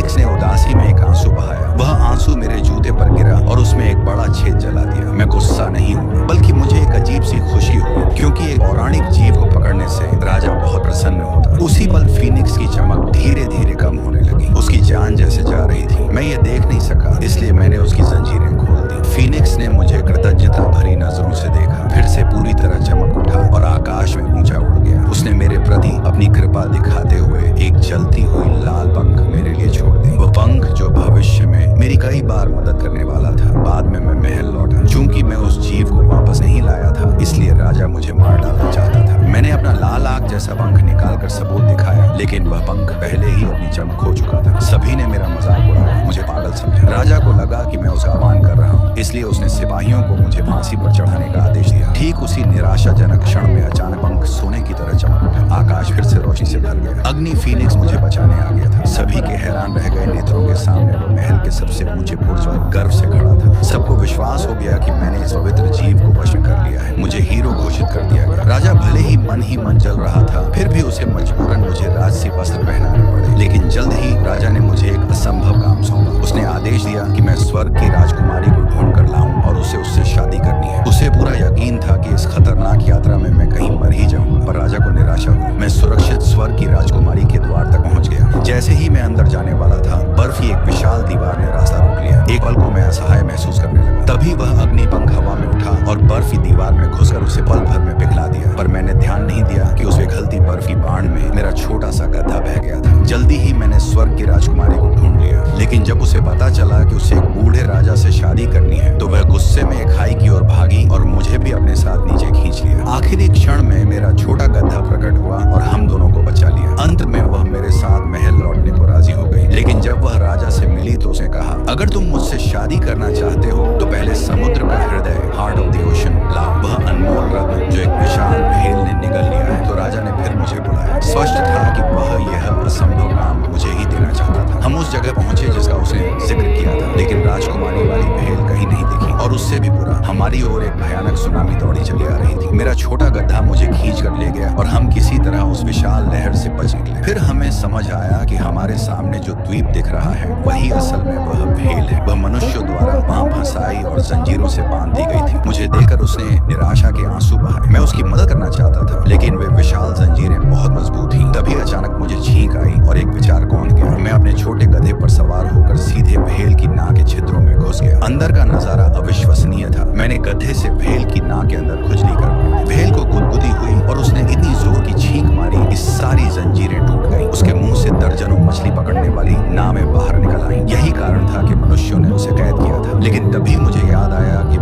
Phoenix ने उदासी में एक आंसू बहाया। वह आंसू मेरे जूते पर गिरा और उसमें एक बड़ा छेद जला दिया। मैं गुस्सा नहीं हुआ, बल्कि मुझे एक अजीब सी खुशी हुई, क्योंकि एक पौराणिक जीव को पकड़ने से राजा बहुत प्रसन्न होता। उसी पल फीनिक्स की चमक धीरे धीरे कम होने लगी। उसकी जान जैसे जा रही थी। मैं ये देख नहीं सका, इसलिए मैंने उसकी जंजीरें खोल दी। फीनिक्स ने मुझे कृतज्ञता भरी नजरों से देखा, फिर से पूरी तरह चमक उठा और आकाश में ऊंचा उड़ गया। उसने मेरे प्रति अपनी कृपा दिखाते हुए एक जलती हुई लाल पंख मेरे लिए छोड़ दी। वो पंख जो भविष्य में मेरी कई बार मदद करने वाला था। बाद में मैं महल लौटा। चूंकि मैं उस जीव को वापस नहीं लाया था, इसलिए राजा मुझे मार डालना चाहता था। मैंने अपना लाल आग जैसा पंख निकालकर सबूत दिखाया, लेकिन वह पंख पहले ही अपनी चमक खो चुका था। सभी ने मेरा मजाक उड़ाया, मुझे पागल समझा। राजा को लगा कि मैं उसका अपमान कर रहा हूँ, इसलिए उसने सिपाहियों को मुझे फांसी पर चढ़ाने का आदेश दिया। ठीक उसी निराशाजनक क्षण में अचानक पंख सोने की तरह चमक उठा। आकाश फिर से रोशनी से भर गया। अग्नि फीनिक्स मुझे बचाने आ गया था। सभी के हैरान रह गए नेत्रों के सामने वो महल के सबसे ऊंचे बुर्ज पर गर्व से खड़ा था। सबको विश्वास हो गया कि मैंने इस पवित्र जीव को वश में कर लिया है। मुझे हीरो घोषित कर दिया गया। राजा भले ही मन जल रहा था, फिर भी उसे मजबूरन मुझे राजसी वस्त्र पहनाने पड़े। लेकिन जल्द ही राजा ने मुझे एक असंभव काम सौंपा। उसने आदेश दिया कि मैं स्वर्ग की राजकुमारी को ढूंढ कर लाऊं और उससे शादी करनी है। उसे पूरा यकीन था कि इस खतरनाक यात्रा में मैं कहीं मर ही जाऊंगा, पर राजा को निराशा हुई। मैं सुरक्षित स्वर्ग की राजकुमारी के द्वार तक पहुंच गया। जैसे ही मैं अंदर जाने वाला था, बर्फ की एक विशाल दीवार ने रास्ता रोक लिया। एक पल को मैं असहाय महसूस करने लगा। तभी वह अग्निपंख हवा में उठा और बर्फ की दीवार में घुसकर उसे पल भर में पिघला दिया। पर मैंने ध्यान नहीं दिया कि उस पिघलती बर्फ की बाढ़ में मेरा छोटा सा गड्ढा बह गया था। जल्दी ही मैंने स्वर्ग की राजकुमारी को ढूंढ लिया, लेकिन जब उसे पता चला कि उसे एक बूढ़े राजा से शादी करनी है, तो वह गुस्से में एक खाई की ओर भागी और मुझे भी अपने साथ नीचे खींच लिया। आखिरी क्षण में मेरा छोटा गड्ढा प्रकट हुआ और हम दोनों को बचा लिया। अंत में वह मेरे साथ महल लौटने को राजी हो गई। लेकिन जब वह राजा से मिली तो उसने कहा, अगर तुम मुझसे शादी करना चाहते हो तो पहले समुद्र का हृदय, हार्ट ऑफ द ओशन लाओ। वह अनमोल रत्न जो एक विशाल भेल ने निगल लिया है। तो राजा ने फिर मुझे बुलाया। स्पष्ट था कि वह यह असंभव काम मुझे ही देना चाहता था। हम उस जगह पहुंचे जिसका उसने जिक्र किया था, लेकिन राजकुमारी वाली भेल कहीं नहीं दिखी। और उससे भी बुरा, हमारी ओर एक भयानक सुनामी दौड़ी चली आ रही थी। मेरा छोटा गड्ढा मुझे खींच कर ले गया और हम किसी तरह उस विशाल लहर से बच निकले। फिर हमें समझ आया कि हमारे सामने जो द्वीप दिख रहा है, वही असल में वह भेल है। वह मनुष्यों द्वारा वहां फंसाई और जंजीरों से बांध दी गई थी। मुझे देखकर उसने निराशा के आंसू बहाए। मैं उसकी मदद करना चाहता था, लेकिन वे विशाल जंजीरें बहुत मजबूत थीं। तभी अचानक मुझे छींक आई और एक विचार कौन गया। मैं अपने छोटे गधे पर सवार होकर सीधे भेल की नाक के छिद्रों में घुस गया। अंदर का नजारा अविश्वसनीय था। मैंने गधे से भेल की नाक के अंदर खुजली कर भेल को गुदगुदी हुई और उसने इतनी जोर की छींक मारी कि सारी जंजीरें टूट गईं। उसके मुंह से दर्जनों मछली पकड़ने वाली नावें बाहर निकल आईं। यही कारण था कि मनुष्यों ने उसे कैद किया था। लेकिन तभी मुझे याद आया कि